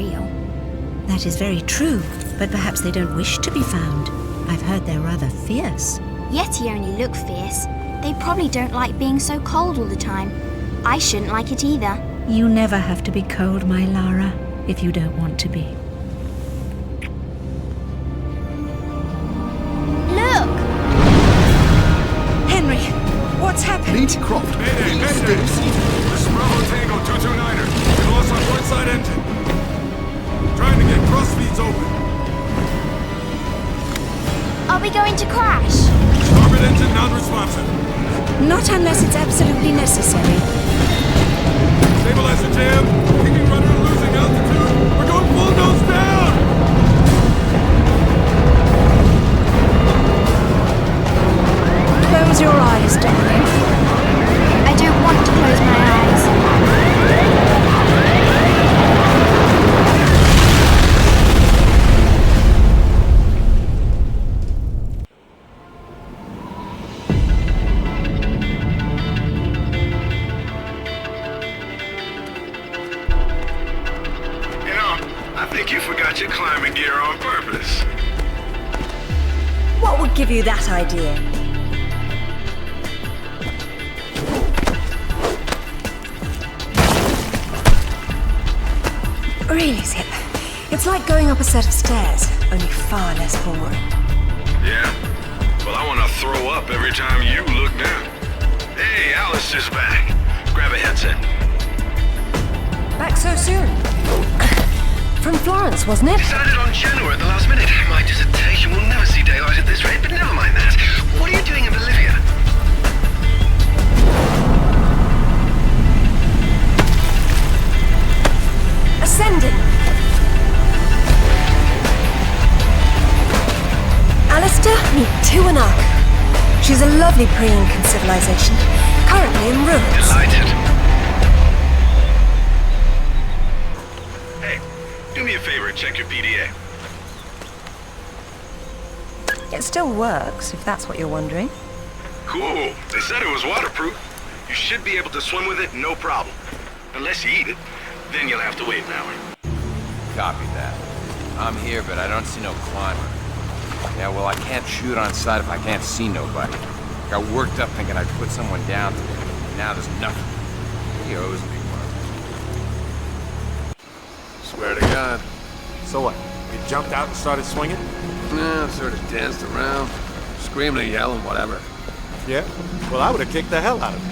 real. That is very true, but perhaps they don't wish to be found. I've heard they're rather fierce. Yeti only look fierce. They probably don't like being so cold all the time. I shouldn't like it either. You never have to be cold, my Lara, if you don't want to be. Look! Henry, what's happened? Lady Croft, Mayday, please Mayday! stay seated. This is Bravo Tango 229er. We lost our port side engine. Trying to get cross feeds open. Are we going to crash? Starboard engine non-responsive. Not unless it's absolutely necessary. Stabilizer jam. Kicking rudder losing altitude. We're going full nose down! Close your eyes, darling. I don't want to close my eyes. You know, I think you forgot your climbing gear on purpose. What would give you that idea? Really, Zip. It's like going up a set of stairs, only far less boring. Yeah? Well, I want to throw up every time you look down. Hey, Alistair's back. Grab a headset. Back so soon? From Florence, wasn't it? Decided on Genoa at the last minute. My dissertation will never see daylight at this rate, but never mind that. What are you doing in Bolivia? Ascending. Alistair, meet Tuanak. She's a lovely pre-Incan civilization, currently in ruins. Delighted. Hey, do me a favor and check your PDA. It still works, if that's what you're wondering. Cool. They said it was waterproof. You should be able to swim with it, no problem. Unless you eat it, then you'll have to wait an hour. Copy that. I'm here, but I don't see no climber. Yeah, well, I can't shoot on sight if I can't see nobody. Got worked up thinking I'd put someone down today. Now there's nothing. He owes me one. Swear to God. So what? You jumped out and started swinging? Nah, sort of danced around, screaming and yelling, whatever. Yeah? Well, I would have kicked the hell out of him.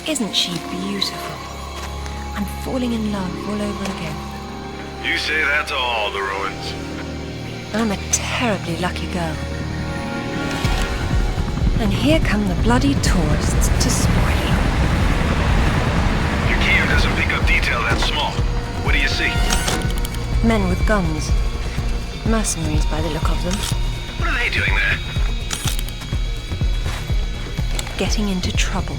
Isn't she beautiful? I'm falling in love all over again. You say that to all the ruins. I'm a terribly lucky girl. And here come the bloody tourists to spoil it. Your gear doesn't pick up detail that small. What do you see? Men with guns. Mercenaries by the look of them. What are they doing there? Getting into trouble.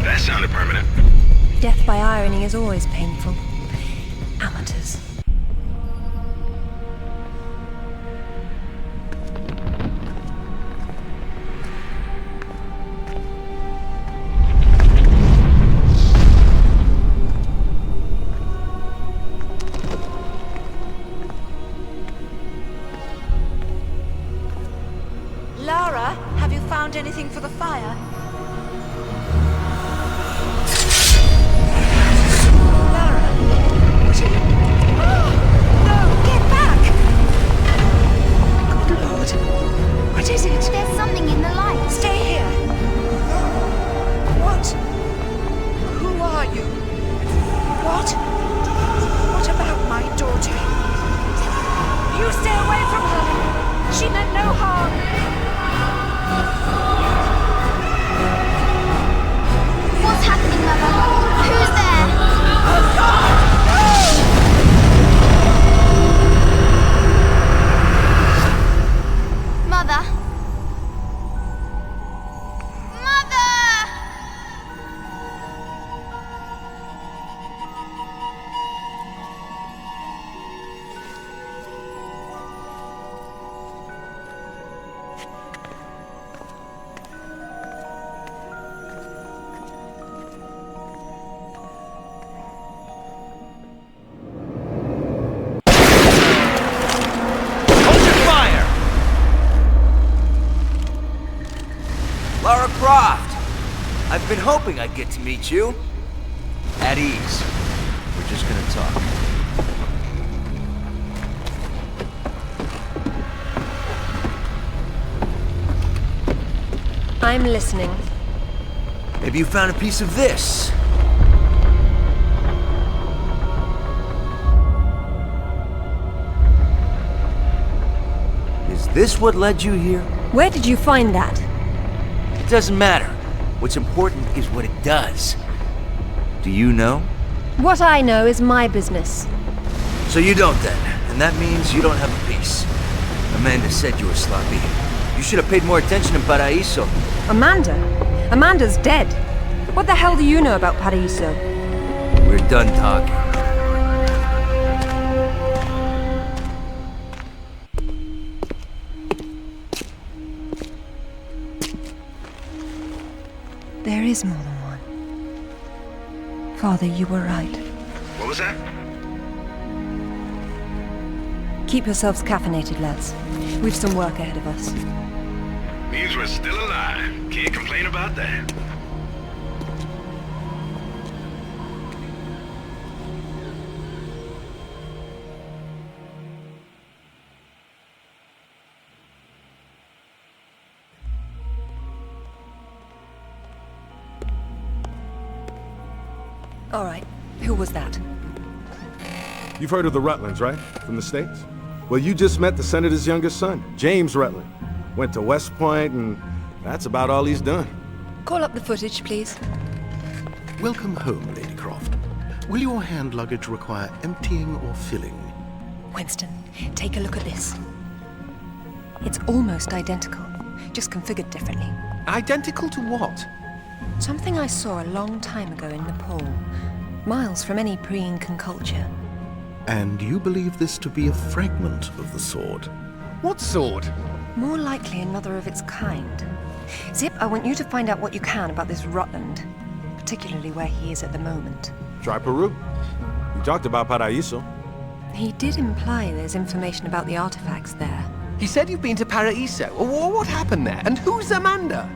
That sounded permanent. Death by irony is always painful. Amateurs. Lara, have you found anything for the fire? Lara, what are you... Oh, no, get back! Good Lord. What is it? There's something in the light. Stay here. What? Who are you? What? What about my daughter? You stay away from her. She meant no harm. What's happening, Mother? Who's there? Mother? Mother! I've been hoping I'd get to meet you. At ease. We're just gonna talk. I'm listening. Maybe you found a piece of this. Is this what led you here? Where did you find that? It doesn't matter. What's important is what it does. Do you know? What I know is my business. So you don't then, and that means you don't have a piece. Amanda said you were sloppy. You should have paid more attention in Paraíso. Amanda? Amanda's dead. What the hell do you know about Paraíso? We're done talking. There is more than one. Father, you were right. What was that? Keep yourselves caffeinated, lads. We've some work ahead of us. Means we're still alive. Can't complain about that. All right, who was that? You've heard of the Rutlands, right? From the States? Well, you just met the senator's youngest son, James Rutland. Went to West Point, and that's about all he's done. Call up the footage, please. Welcome home, Lady Croft. Will your hand luggage require emptying or filling? Winston, take a look at this. It's almost identical, just configured differently. Identical to what? Something I saw a long time ago in Nepal, miles from any pre-Incan culture. And you believe this to be a fragment of the sword? What sword? More likely another of its kind. Zip, I want you to find out what you can about this Rutland, particularly where he is at the moment. Try Peru. We talked about Paraíso. He did imply there's information about the artifacts there. He said you've been to Paraíso. What happened there? And who's Amanda?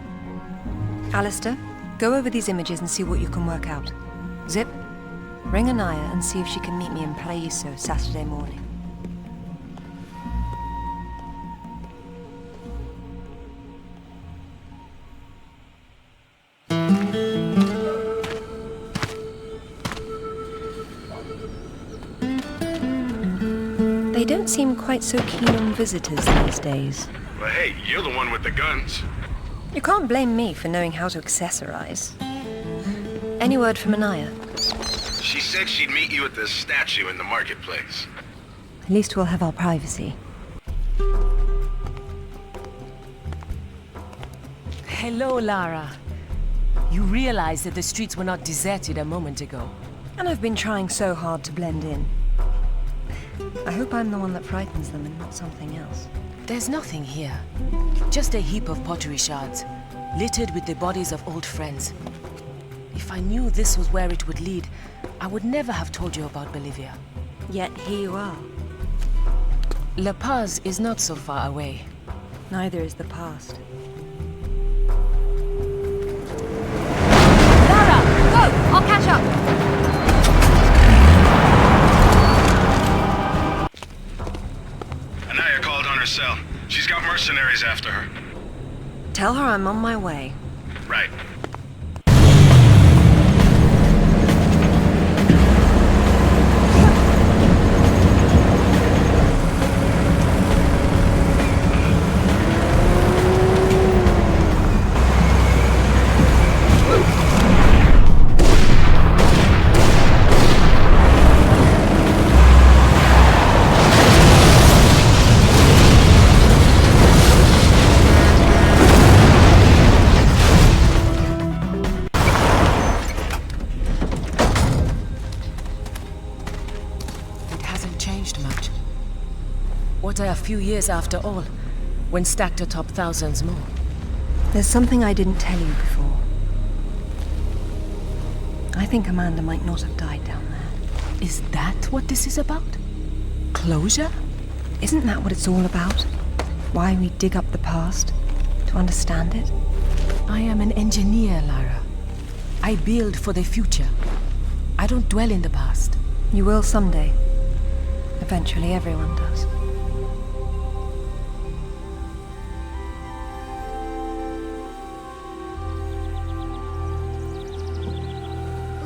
Alistair, go over these images and see what you can work out. Zip, ring Anaya and see if she can meet me in Paraíso Saturday morning. They don't seem quite so keen on visitors these days. Well, hey, you're the one with the guns. You can't blame me for knowing how to accessorize. Any word from Anaya? She said she'd meet you at the statue in the marketplace. At least we'll have our privacy. Hello, Lara. You realize that the streets were not deserted a moment ago. And I've been trying so hard to blend in. I hope I'm the one that frightens them and not something else. There's nothing here. Just a heap of pottery shards, littered with the bodies of old friends. If I knew this was where it would lead, I would never have told you about Bolivia. Yet here you are. La Paz is not so far away. Neither is the past. Lara, go! I'll catch up! Anaya called on her cell. She's got mercenaries after her. Tell her I'm on my way. Right. What are a few years after all, when stacked atop thousands more? There's something I didn't tell you before. I think Amanda might not have died down there. Is that what this is about? Closure? Isn't that what it's all about? Why we dig up the past? To understand it? I am an engineer, Lara. I build for the future. I don't dwell in the past. You will someday. Eventually, everyone does.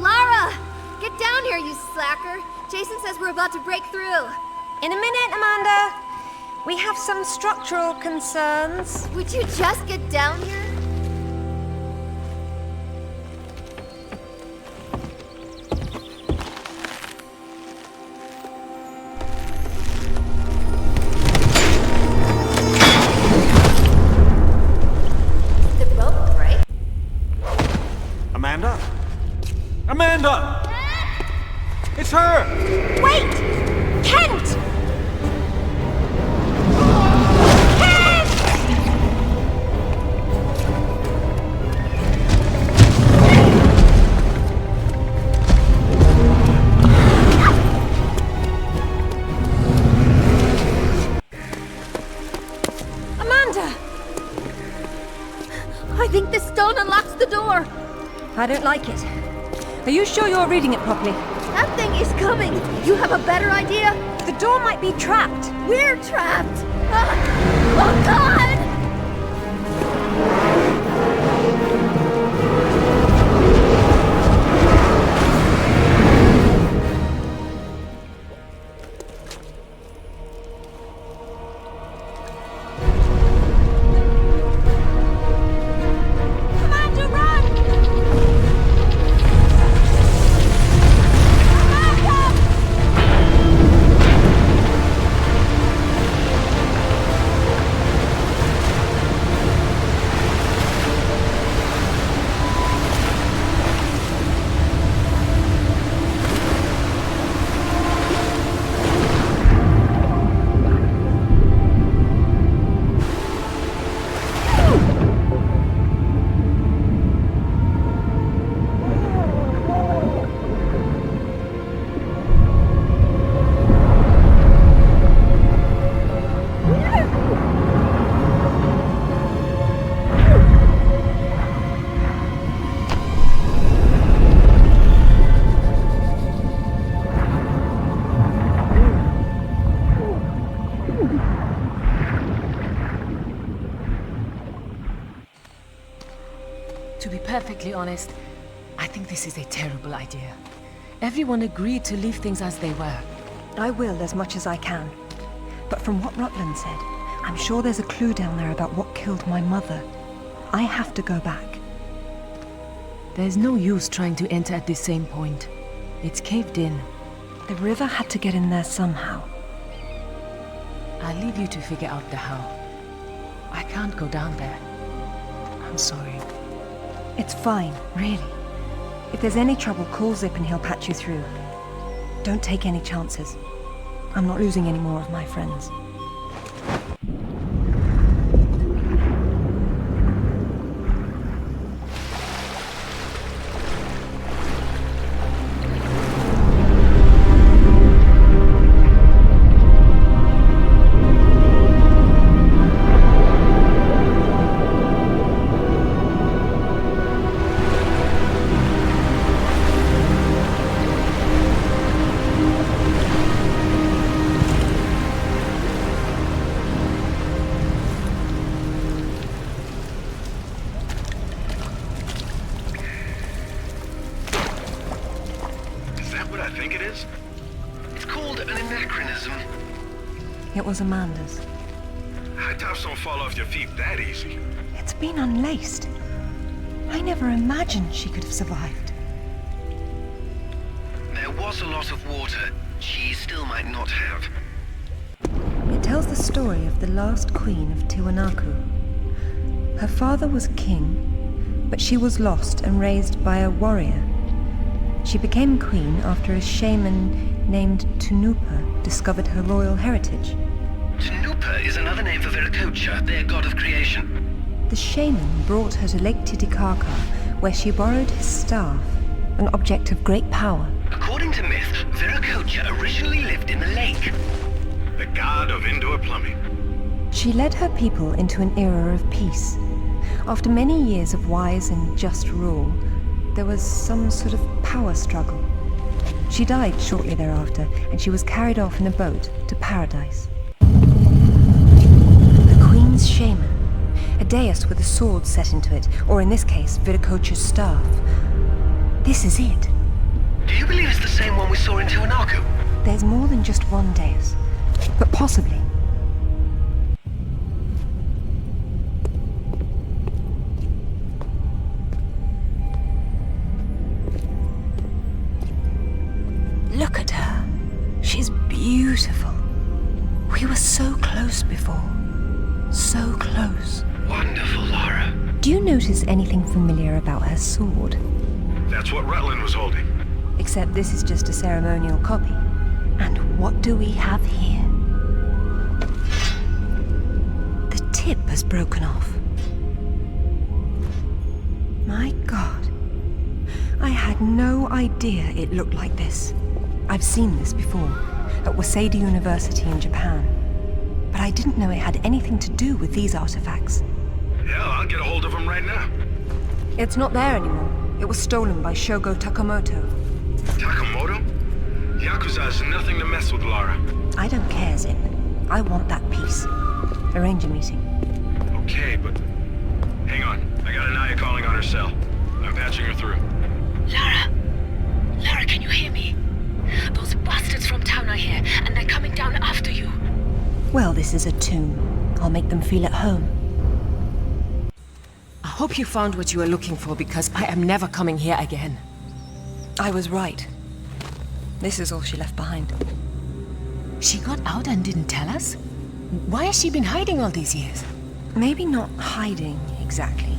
Lara! Get down here, you slacker! Jason says we're about to break through. In a minute, Amanda. We have some structural concerns. Would you just get down here? The rope break? Amanda? Amanda! It's her! Wait! Kent! I think this stone unlocks the door. I don't like it. Are you sure you're reading it properly? That thing is coming. You have a better idea? The door might be trapped. We're trapped. Oh, God! To be perfectly honest, I think this is a terrible idea. Everyone agreed to leave things as they were. I will as much as I can. But from what Rutland said, I'm sure there's a clue down there about what killed my mother. I have to go back. There's no use trying to enter at the same point. It's caved in. The river had to get in there somehow. I'll leave you to figure out the how. I can't go down there. I'm sorry. It's fine, really. If there's any trouble, call Zip and he'll patch you through. Don't take any chances. I'm not losing any more of my friends. It was Amanda's. High tops don't fall off your feet that easy. It's been unlaced. I never imagined she could have survived. There was a lot of water. She still might not have. It tells the story of the last queen of Tiwanaku. Her father was king, but she was lost and raised by a warrior. She became queen after a shaman named Tunupa discovered her royal heritage. Tunupa is another name for Viracocha, their god of creation. The shaman brought her to Lake Titicaca, where she borrowed his staff, an object of great power. According to myth, Viracocha originally lived in the lake. The god of indoor plumbing. She led her people into an era of peace. After many years of wise and just rule, there was some sort of power struggle. She died shortly thereafter, and she was carried off in a boat to Paradise. The Queen's shaman, a dais with a sword set into it, or in this case, Viracocha's staff. This is it. Do you believe it's the same one we saw in Tiwanaku? There's more than just one dais, but possibly. Look at her. She's beautiful. We were so close before. So close. Wonderful, Lara. Do you notice anything familiar about her sword? That's what Rutland was holding. Except this is just a ceremonial copy. And what do we have here? The tip has broken off. My God. I had no idea it looked like this. I've seen this before, at Waseda University in Japan. But I didn't know it had anything to do with these artifacts. Yeah, I'll get a hold of him right now. It's not there anymore. It was stolen by Shogo Takamoto. Takamoto? Yakuza is nothing to mess with, Lara. I don't care, Zip. I want that piece. Arrange a meeting. Okay, but... Hang on. I got Anaya calling on her cell. I'm patching her through. Lara! Lara, can you hear me? Those bastards from town are here, and they're coming down after you. Well, this is a tomb. I'll make them feel at home. I hope you found what you were looking for, because I am never coming here again. I was right. This is all she left behind. She got out and didn't tell us? Why has she been hiding all these years? Maybe not hiding, exactly.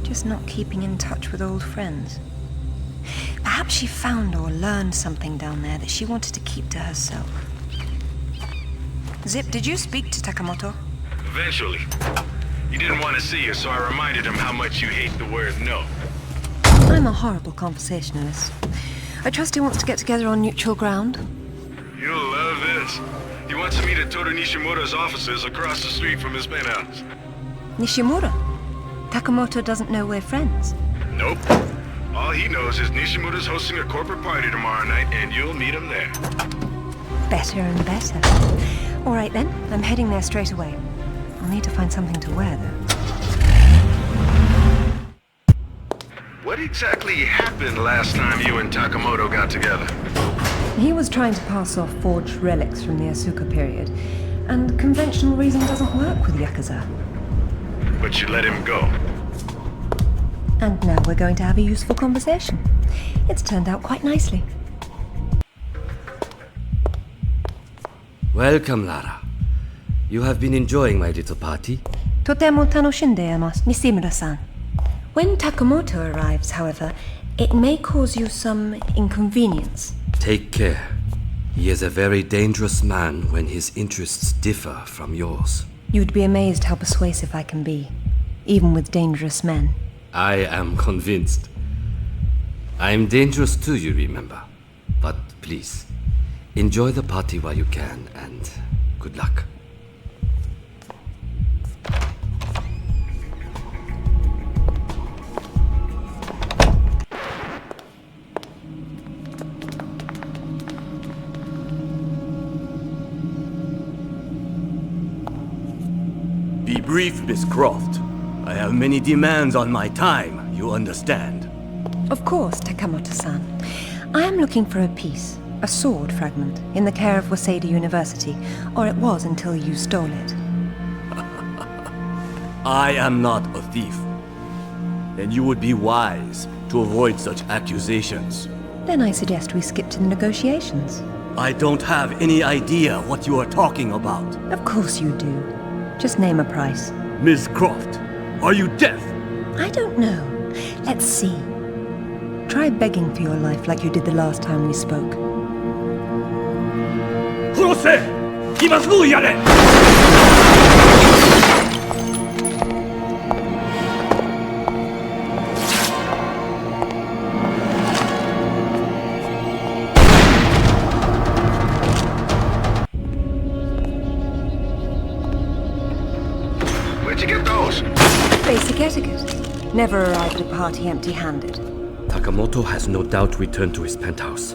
Just not keeping in touch with old friends. Perhaps she found or learned something down there that she wanted to keep to herself. Zip, did you speak to Takamoto? Eventually. He didn't want to see you, so I reminded him how much you hate the word no. I'm a horrible conversationalist. I trust he wants to get together on neutral ground. You'll love this. He wants to meet at Toru Nishimura's offices across the street from his penthouse. Nishimura? Takamoto doesn't know we're friends. Nope. All he knows is Nishimura's hosting a corporate party tomorrow night, and you'll meet him there. Better and better. All right then, I'm heading there straight away. I'll need to find something to wear, though. What exactly happened last time you and Takamoto got together? He was trying to pass off forged relics from the Asuka period, and conventional reason doesn't work with Yakuza. But you let him go. And now we're going to have a useful conversation. It's turned out quite nicely. Welcome, Lara. You have been enjoying my little party? Totemo tanoshindeimasu, Nishimura-san. When Takamoto arrives, however, it may cause you some inconvenience. Take care. He is a very dangerous man when his interests differ from yours. You'd be amazed how persuasive I can be, even with dangerous men. I am convinced. I am dangerous too, you remember. But please, enjoy the party while you can, and good luck. Be brief, Miss Croft. I have many demands on my time, you understand. Of course, Takamoto-san. I am looking for a piece, a sword fragment, in the care of Waseda University, or it was until you stole it. I am not a thief. And you would be wise to avoid such accusations. Then I suggest we skip to the negotiations. I don't have any idea what you are talking about. Of course you do. Just name a price. Miss Croft, are you deaf? I don't know. Let's see. Try begging for your life like you did the last time we spoke. Where'd you get those? Basic etiquette. Never arrive at a party empty-handed. Takamoto has no doubt returned to his penthouse.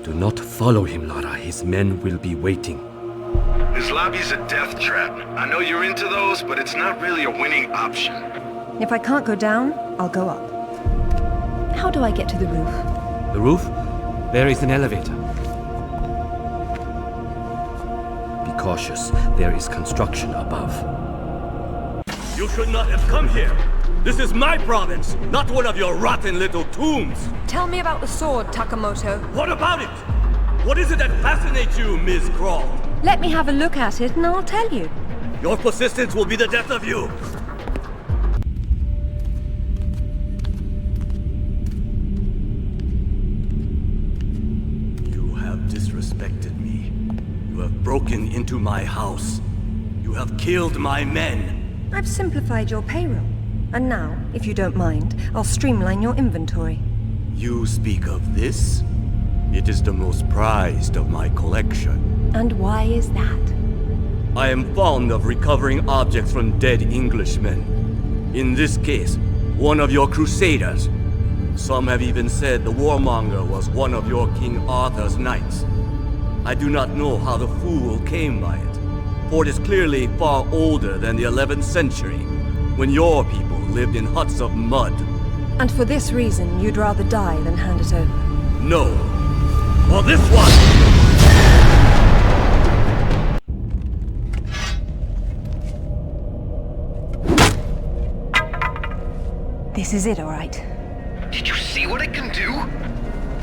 Do not follow him, Lara. His men will be waiting. This lobby's a death trap. I know you're into those, but it's not really a winning option. If I can't go down, I'll go up. How do I get to the roof? The roof? There is an elevator. Be cautious. There is construction above. You should not have come here. This is my province, not one of your rotten little tombs. Tell me about the sword, Takamoto. What about it? What is it that fascinates you, Ms. Croft? Let me have a look at it and I'll tell you. Your persistence will be the death of you. You have disrespected me. You have broken into my house. You have killed my men. I've simplified your payroll. And now, if you don't mind, I'll streamline your inventory. You speak of this? It is the most prized of my collection. And why is that? I am fond of recovering objects from dead Englishmen. In this case, one of your crusaders. Some have even said the warmonger was one of your King Arthur's knights. I do not know how the fool came by it, for it is clearly far older than the 11th century, when your people lived in huts of mud. And for this reason, you'd rather die than hand it over? No. For this one! This is it, all right. Did you see what it can do?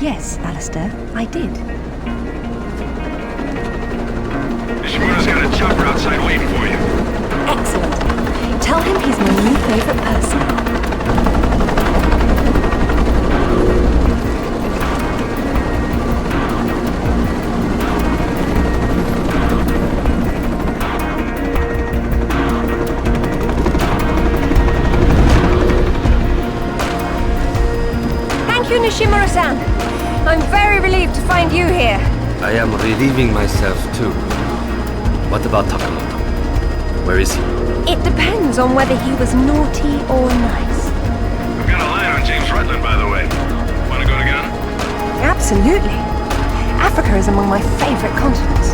Yes, Alistair, I did. Nishimura's got a chopper outside waiting for you. Excellent. Tell him he's my new favorite person. Thank you, Nishimura-san. I'm very relieved to find you here. I am relieving myself too. What about Takamoto? Where is he? It depends on whether he was naughty or nice. I've got a line on James Rutland, by the way. Want to go together? Absolutely. Africa is among my favorite continents.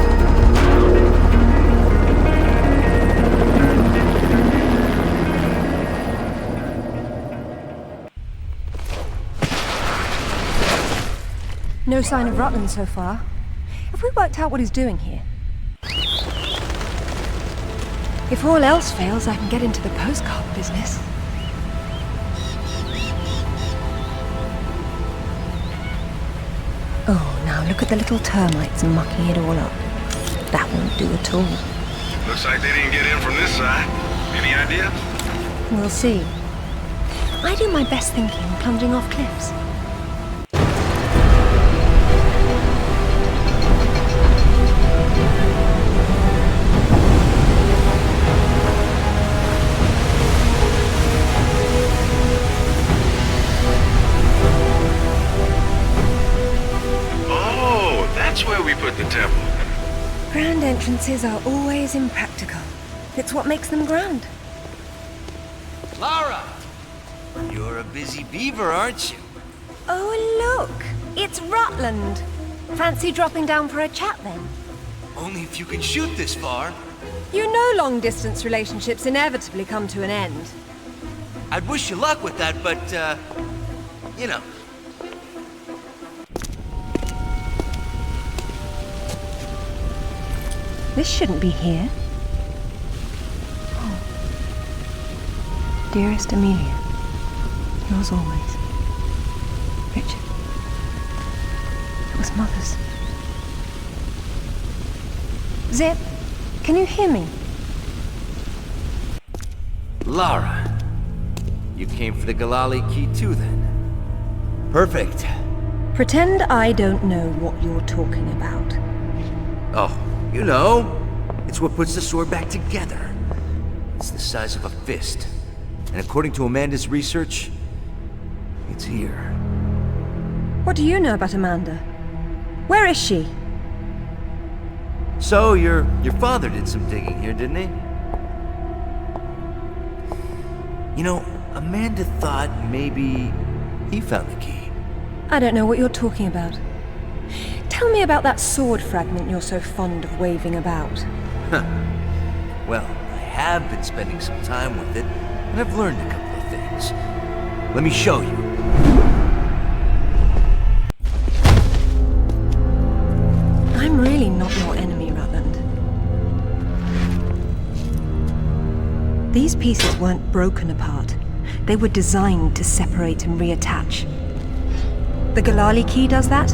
No sign of Rutland so far. Have we worked out what he's doing here? If all else fails, I can get into the postcard business. Oh, now look at the little termites mucking it all up. That won't do at all. Looks like they didn't get in from this side. Any idea? We'll see. I do my best thinking plunging off cliffs. The temple. Grand entrances are always impractical. It's what makes them grand. Lara! You're a busy beaver, aren't you? Oh, look! It's Rutland! Fancy dropping down for a chat, then? Only if you can shoot this far. You know long-distance relationships inevitably come to an end. I'd wish you luck with that, but, you know. This shouldn't be here. Oh. Dearest Amelia, yours always. Richard. It was Mother's. Zip, can you hear me? Lara. You came for the Galali key too, then? Perfect. Pretend I don't know what you're talking about. Oh. You know, it's what puts the sword back together. It's the size of a fist. And according to Amanda's research, it's here. What do you know about Amanda? Where is she? So, your father did some digging here, didn't he? You know, Amanda thought maybe He found the key. I don't know what you're talking about. Tell me about that sword fragment you're so fond of waving about. Well, I have been spending some time with it, and I've learned a couple of things. Let me show you. I'm really not your enemy, Rutland. These pieces weren't broken apart. They were designed to separate and reattach. The Galali key does that?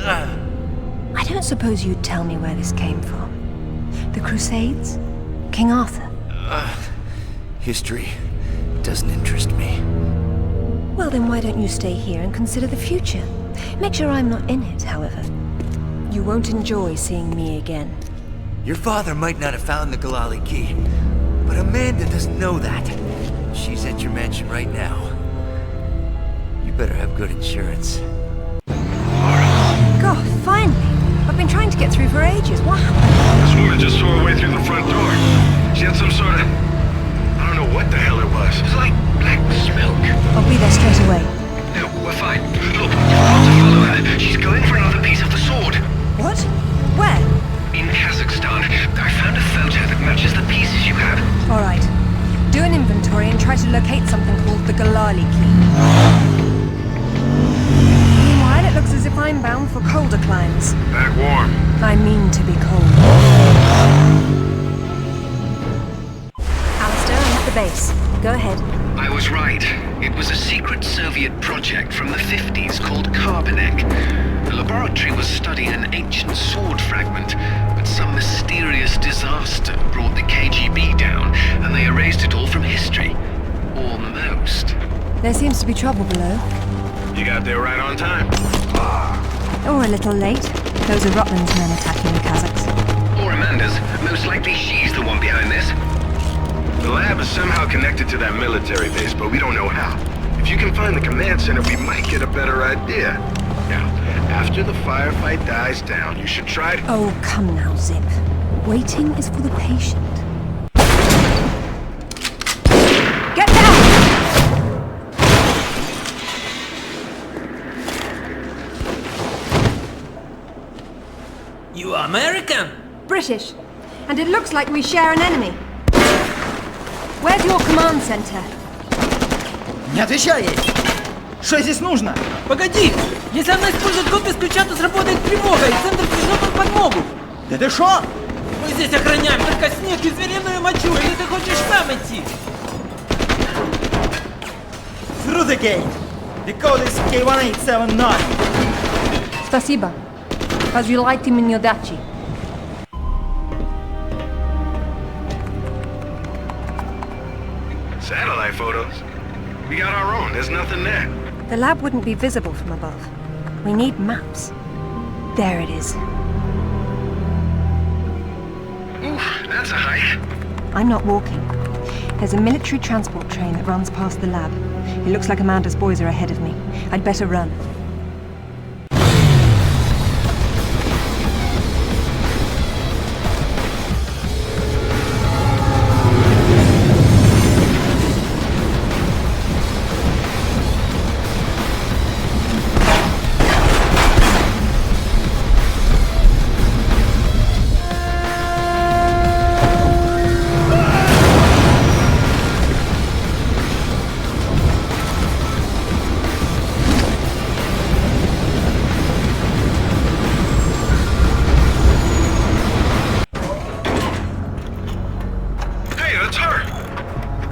I don't suppose you'd tell me where this came from. The Crusades? King Arthur? History doesn't interest me. Well, then why don't you stay here and consider the future? Make sure I'm not in it, however. You won't enjoy seeing me again. Your father might not have found the Galali key, but Amanda doesn't know that. She's at your mansion right now. You better have good insurance. God, finally! I've been trying to get through for ages. What happened? This woman just saw her way through the front door. She had some sort of... I don't know what the hell it was. It was like black smoke. I'll be there straight away. No, we're fine. Look, you've got to follow her. She's going for another piece of the sword. What? Where? In Kazakhstan. I found a photo that matches the pieces you have. All right. Do an inventory and try to locate something called the Galali key. Meanwhile, it looks as if I'm bound for colder climes. Back warm. I mean to be cold. Alistair, I'm at the base. Go ahead. I was right. It was a secret Soviet project from the 50s called Carbonek. The laboratory was studying an ancient sword fragment, but some mysterious disaster brought the KGB down, and they erased it all from history. Almost. There seems to be trouble below. You got there right on time. Or a little late. Those are Rutland's men attacking the Kazakhs. Or Amanda's. Most likely she's the one behind this. The lab is somehow connected to that military base, but we don't know how. If you can find the command center, we might get a better idea. Now, after the firefight dies down, you should try to... Oh, come now, Zip. Waiting is for the patient. Get down! You are American? British. And it looks like we share an enemy. Where's your command center? Не отвечай ей! Что здесь нужно? Погоди! Если она использует копию с ключа, то сработает тревога, и центр пришлет нам подмогу! Да ты шо? Мы здесь охраняем только снег и звериную мочу, или ты хочешь сам идти? Through the gate! The code is K1879! Спасибо. Разжилайте мне дачи. Satellite photos? We got our own. There's nothing there. The lab wouldn't be visible from above. We need maps. There it is. Ooh, that's a hike. I'm not walking. There's a military transport train that runs past the lab. It looks like Amanda's boys are ahead of me. I'd better run.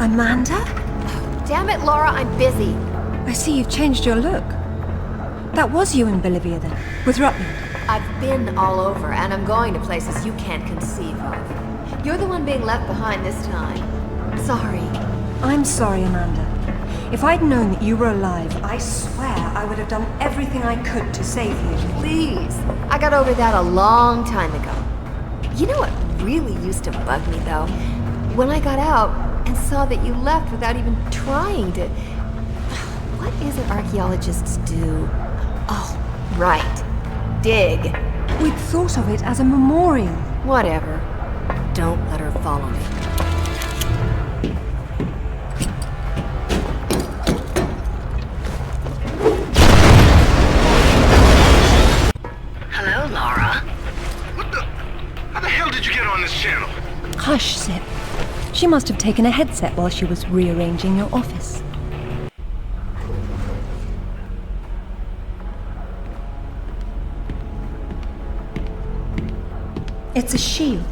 Amanda? Damn it, Laura, I'm busy. I see you've changed your look. That was you in Bolivia then, with Rutland. I've been all over, and I'm going to places you can't conceive of. You're the one being left behind this time. Sorry. I'm sorry, Amanda. If I'd known that you were alive, I swear I would have done everything I could to save you. Please. I got over that a long time ago. You know what really used to bug me, though? When I got out and saw that you left without even trying to... What is it archaeologists do? Oh, right. Dig. We'd thought of it as a memorial. Whatever. Don't let her follow me. must have taken a headset while she was rearranging your office. It's a shield.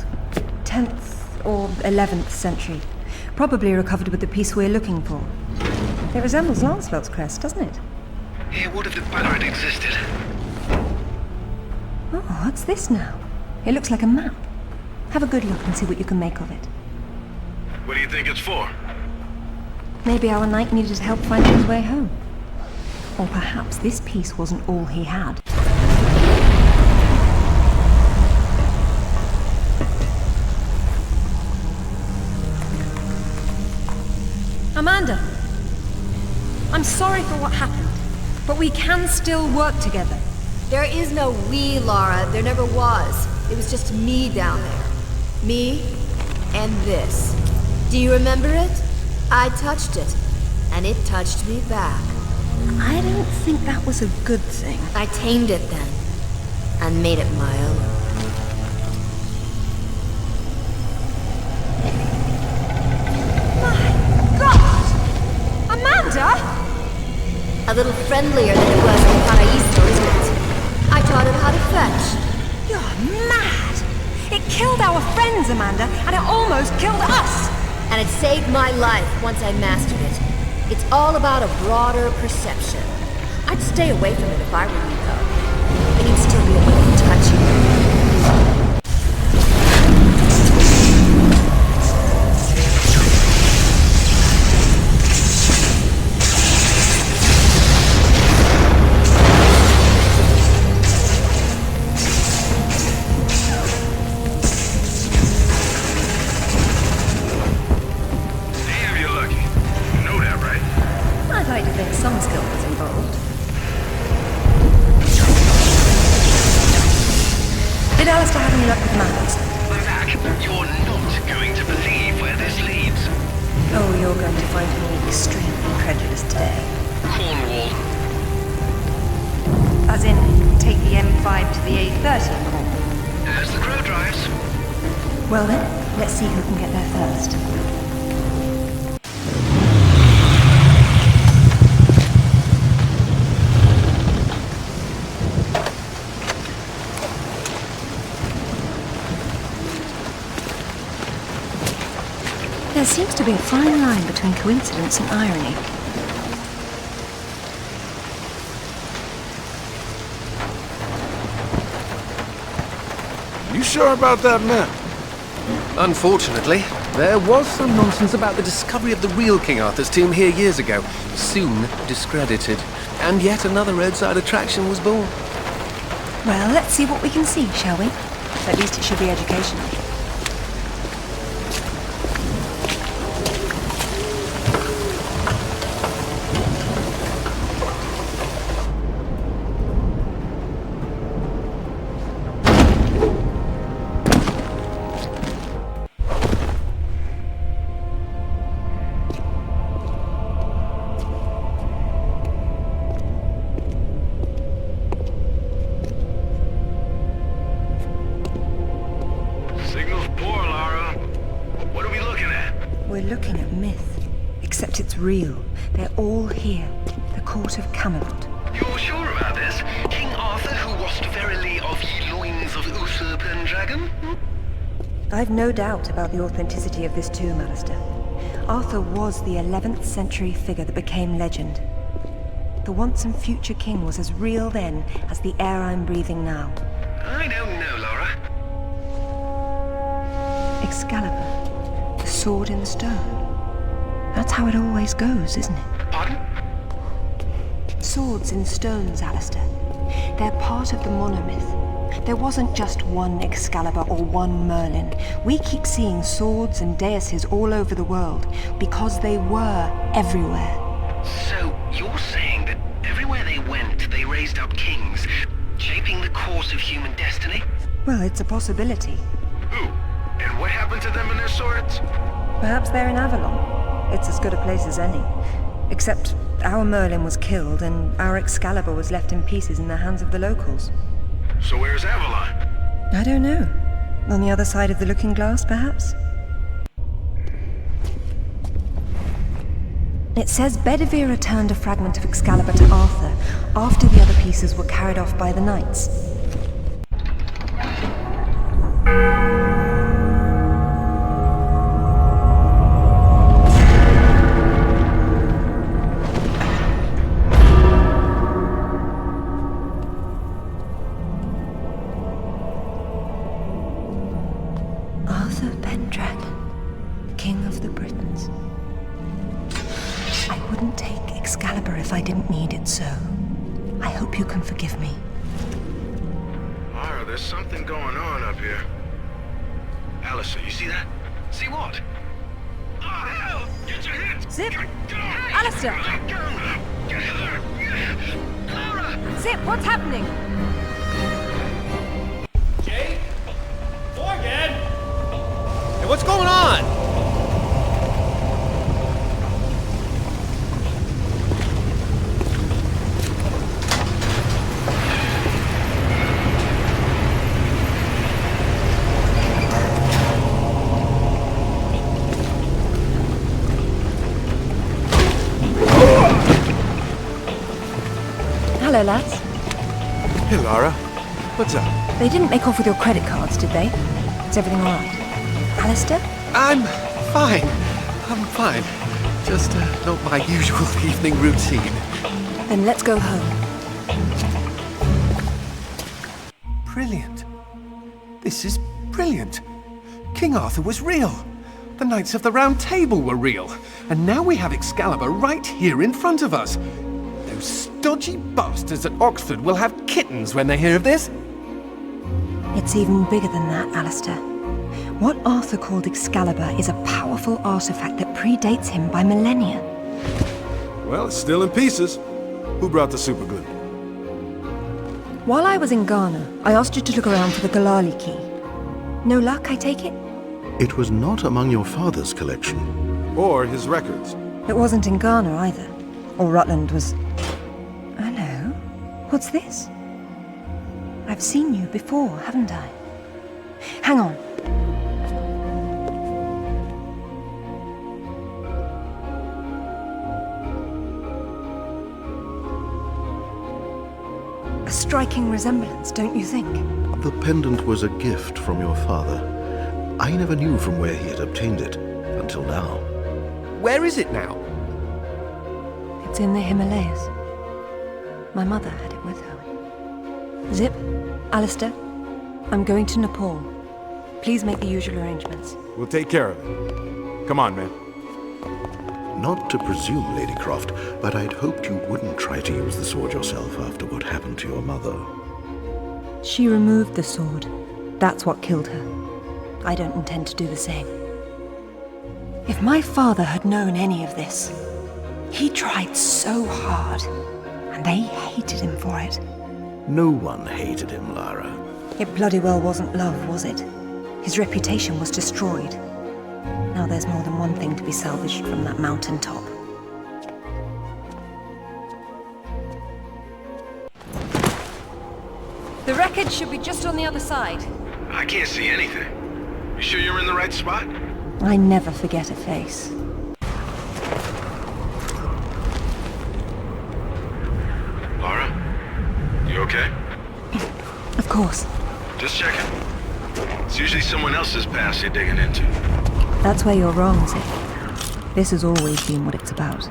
10th or 11th century. Probably recovered with the piece we're looking for. It resembles Lancelot's crest, doesn't it? It would have if better had existed. Oh, what's this now? It looks like a map. Have a good look and see what you can make of it. What do you think it's for? Maybe our knight needed help finding his way home. Or perhaps this piece wasn't all he had. Amanda! I'm sorry for what happened, but we can still work together. There is no we, Lara. There never was. It was just me down there. Me and this. Do you remember it? I touched it, and it touched me back. I don't think that was a good thing. I tamed it then, and made it my own. My God! Amanda! A little friendlier than it was in Paraíso, isn't it? I taught it how to fetch. You're mad! It killed our friends, Amanda, and it almost killed us! And it saved my life once I mastered it. It's all about a broader perception. I'd stay away from it if I were you, though. It can still be a little touchy. Well then, let's see who can get there first. There seems to be a fine line between coincidence and irony. You sure about that map? Unfortunately, there was some nonsense about the discovery of the real King Arthur's tomb here years ago, soon discredited. And yet another roadside attraction was born. Well, let's see what we can see, shall we? At least it should be educational. Real. They're all here. The court of Camelot. You're sure about this? King Arthur, who washed verily of ye loins of Uther Pendragon? I've no doubt about the authenticity of this tomb, Alistair. Arthur was the 11th century figure that became legend. The once and future king was as real then as the air I'm breathing now. I don't know, Laura. Excalibur, the sword in the stone. That's how it always goes, isn't it? Pardon? Swords in stones, Alistair. They're part of the monomyth. There wasn't just one Excalibur or one Merlin. We keep seeing swords and daises all over the world because they were everywhere. So, you're saying that everywhere they went, they raised up kings, shaping the course of human destiny? Well, it's a possibility. Who? And what happened to them and their swords? Perhaps they're in Avalon. It's as good a place as any. Except our Merlin was killed and our Excalibur was left in pieces in the hands of the locals. So where's Avalon? I don't know. On the other side of the looking glass, perhaps? It says Bedivere returned a fragment of Excalibur to Arthur after the other pieces were carried off by the knights. Arthur Pendragon, King of the Britons. I wouldn't take Excalibur if I didn't need it so. I hope you can forgive me. Lara, there's something going on up here. Alistair, you see that? See what? Oh, hell! Get your hands! Zip! Hey! Alistair! Get her! Lara! Zip, what's happening? Jake? Morgan? Hey, what's going on? Hello, lads. Hey, Lara. What's up? They didn't make off with your credit cards, did they? Is everything all right? Alistair? I'm fine. I'm fine. Just not my usual evening routine. Then let's go home. Brilliant. This is brilliant. King Arthur was real. The Knights of the Round Table were real. And now we have Excalibur right here in front of us. Those stodgy bastards at Oxford will have kittens when they hear of this. It's even bigger than that, Alistair. What Arthur called Excalibur is a powerful artifact that predates him by millennia. Well, it's still in pieces. Who brought the superglue? While I was in Ghana, I asked you to look around for the Galali key. No luck, I take it? It was not among your father's collection. Or his records. It wasn't in Ghana either. Or Rutland was... Hello? What's this? I've seen you before, haven't I? Hang on. A striking resemblance, don't you think? The pendant was a gift from your father. I never knew from where he had obtained it, until now. Where is it now? It's in the Himalayas. My mother had it with her. Zip, Alistair, I'm going to Nepal. Please make the usual arrangements. We'll take care of it. Come on, man. Not to presume, Lady Croft, but I'd hoped you wouldn't try to use the sword yourself after what happened to your mother. She removed the sword. That's what killed her. I don't intend to do the same. If my father had known any of this, he tried so hard, and they hated him for it. No one hated him, Lara. It bloody well wasn't love, was it? His reputation was destroyed. Now there's more than one thing to be salvaged from that mountaintop. The wreckage should be just on the other side. I can't see anything. You sure you're in the right spot? I never forget a face. Lara? You okay? Of course. Just checking. It's usually someone else's past you're digging into. That's where you're wrong, Zip. This has always been what it's about.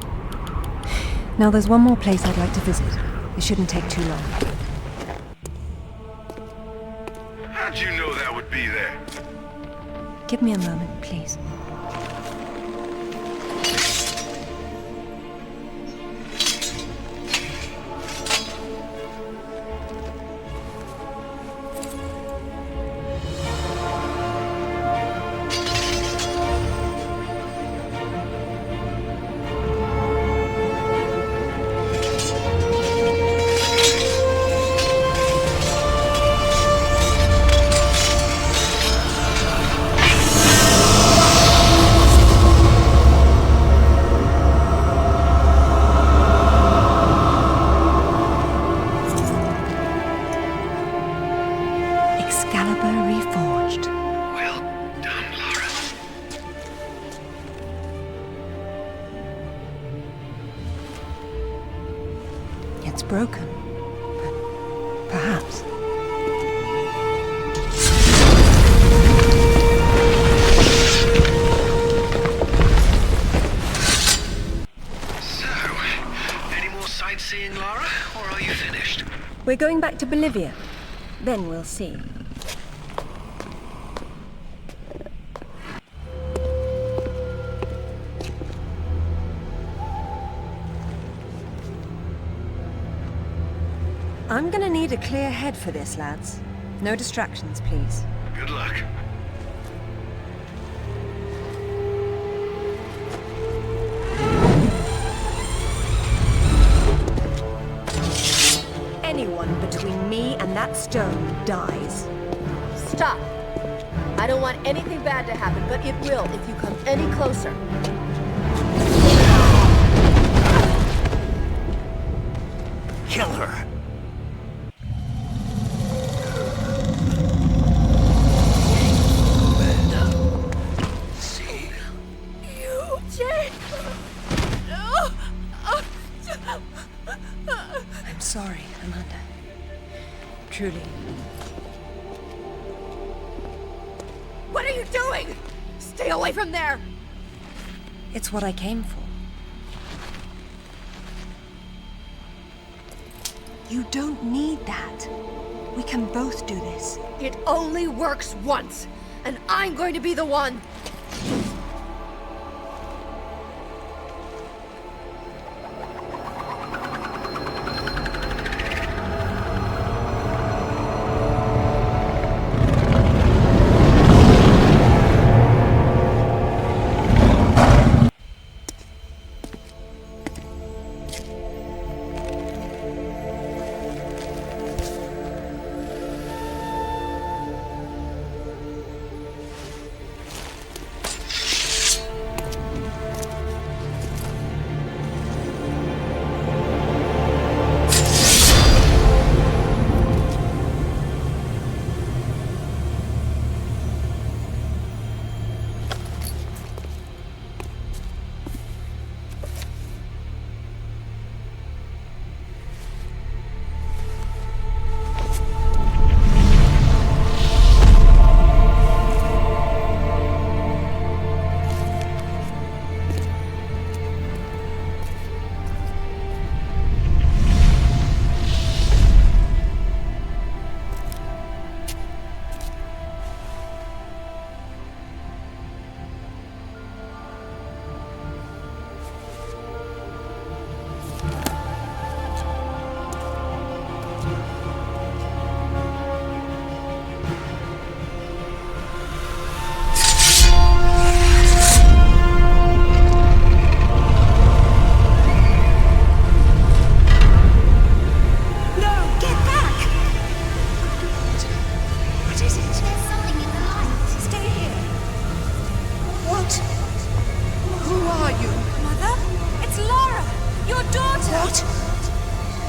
Now there's one more place I'd like to visit. It shouldn't take too long. How'd you know that would be there? Give me a moment, please. It's broken. But perhaps. Sightseeing, Lara, or are you finished? We're going back to Bolivia. Then we'll see. I'm gonna need a clear head for this, lads. No distractions, please. Good luck. Anyone between me and that stone dies. Stop! I don't want anything bad to happen, but it will if you come any closer. Kill her! I'm sorry, Amanda. Truly. What are you doing? Stay away from there! It's what I came for. You don't need that. We can both do this. It only works once, and I'm going to be the one.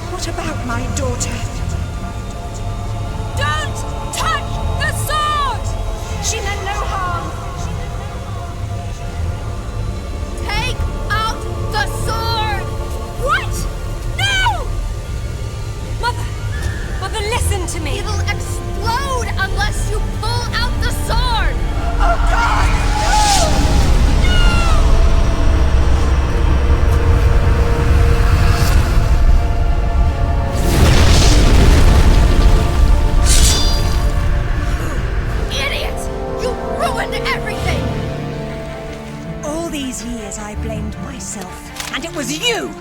What about my daughter? Don't touch the sword! She meant no harm. Take out the sword! What? No! Mother, listen to me. It'll explode unless you pull out the sword! Oh, God! No! Everything! All these years I blamed myself, and it was you!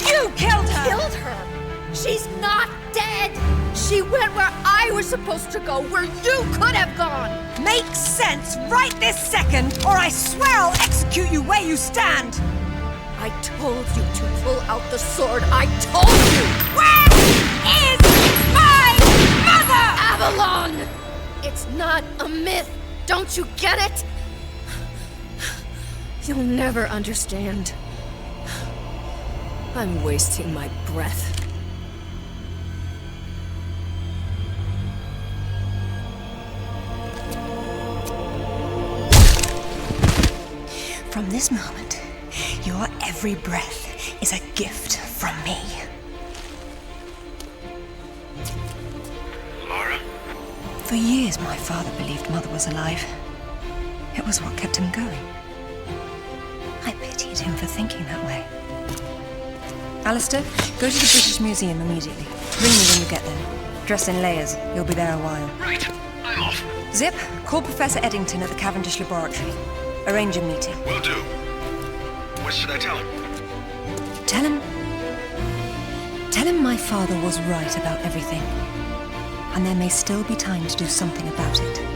You killed her! Killed her? She's not dead! She went where I was supposed to go, where you could have gone! Makes sense right this second, or I swear I'll execute you where you stand! I told you to pull out the sword. I told you! Where is my mother? Avalon! It's not a myth. Don't you get it? You'll never understand. I'm wasting my breath. From this moment, your every breath is a gift from me. For years, my father believed Mother was alive. It was what kept him going. I pitied him for thinking that way. Alistair, go to the British Museum immediately. Ring me when you get there. Dress in layers. You'll be there a while. Right, I'm off. Zip, call Professor Eddington at the Cavendish Laboratory. Arrange a meeting. Will do. What should I tell him? Tell him my father was right about everything. And there may still be time to do something about it.